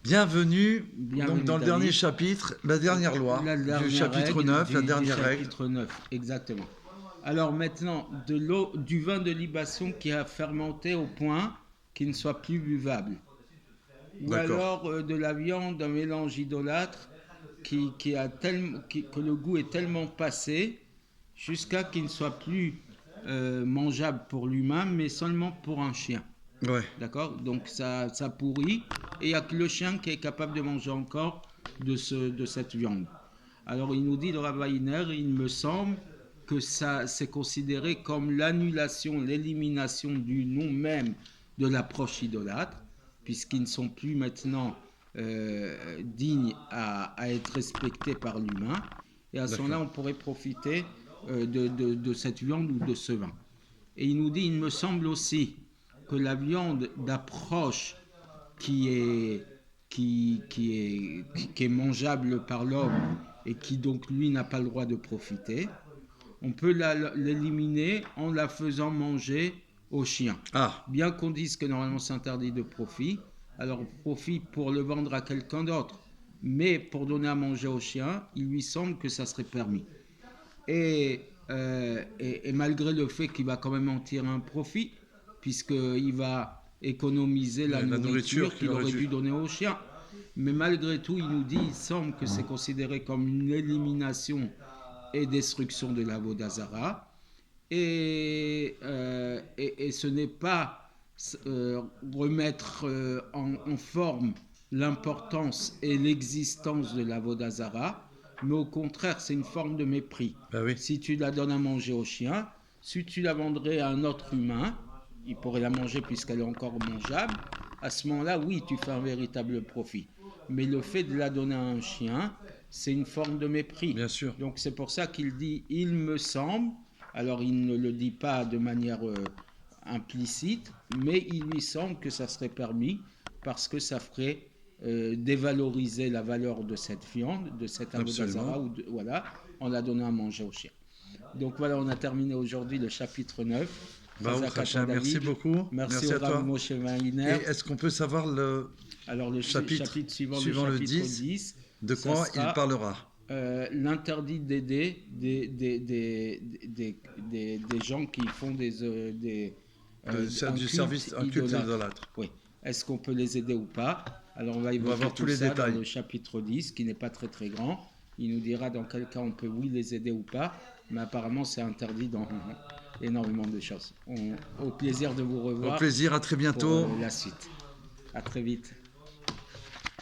Bienvenue donc dans le David. dernier chapitre, la dernière loi, du chapitre 9, la dernière règle. Chapitre 9, exactement. Alors maintenant, du vin de libation qui a fermenté au point qu'il ne soit plus buvable. Ou D'accord. alors de la viande d'un mélange idolâtre que le goût est tellement passé jusqu'à qu'il ne soit plus mangeable pour l'humain, mais seulement pour un chien. Ouais. D'accord? Donc ça pourrit et il n'y a que le chien qui est capable de manger encore de cette viande. Alors il nous dit, le Rav Hiner, il me semble que ça c'est considéré comme l'annulation, l'élimination du nom même de l'approche idolâtre, puisqu'ils ne sont plus maintenant dignes à être respectés par l'humain. Et à ce moment-là, on pourrait profiter de cette viande ou de ce vin. Et il nous dit, il me semble aussi que la viande d'approche qui est mangeable par l'homme et qui donc lui n'a pas le droit de profiter, on peut l'éliminer en la faisant manger aux chiens. Ah. Bien qu'on dise que normalement c'est interdit de profit, alors profit pour le vendre à quelqu'un d'autre, mais pour donner à manger aux chiens, il lui semble que ça serait permis. Et malgré le fait qu'il va quand même en tirer un profit, puisqu'il va économiser la nourriture qu'il aurait dû donner aux chiens. Mais malgré tout, il nous dit, il semble que c'est considéré comme une élimination et destruction de l'Avodah Zara. Et ce n'est pas remettre en forme l'importance et l'existence de l'Avodah Zara, mais au contraire, c'est une forme de mépris. Ben oui. Si tu la donnes à manger au chien, si tu la vendrais à un autre humain, il pourrait la manger puisqu'elle est encore mangeable, à ce moment-là, oui, tu fais un véritable profit. Mais le fait de la donner à un chien, c'est une forme de mépris. Bien sûr. Donc c'est pour ça qu'il dit « il me semble », alors il ne le dit pas de manière implicite, mais il lui semble que ça serait permis parce que ça ferait dévaloriser la valeur de cette viande, de cette avodah zara, voilà, en la donnant à manger au chien. Donc voilà, on a terminé aujourd'hui le chapitre 9. Merci beaucoup. Merci à toi. Moshe Hiner. Et est-ce qu'on peut savoir le chapitre suivant le 10, de quoi il parlera? L'interdit d'aider des gens qui font du service, un culte idolâtre. Oui. Est-ce qu'on peut les aider ou pas? Alors on va évoquer tous les détails dans le chapitre 10, qui n'est pas très très grand. Il nous dira dans quel cas on peut les aider ou pas, mais apparemment c'est interdit dans énormément de choses. Au plaisir de vous revoir. Au plaisir, à très bientôt. Pour la suite. À très vite.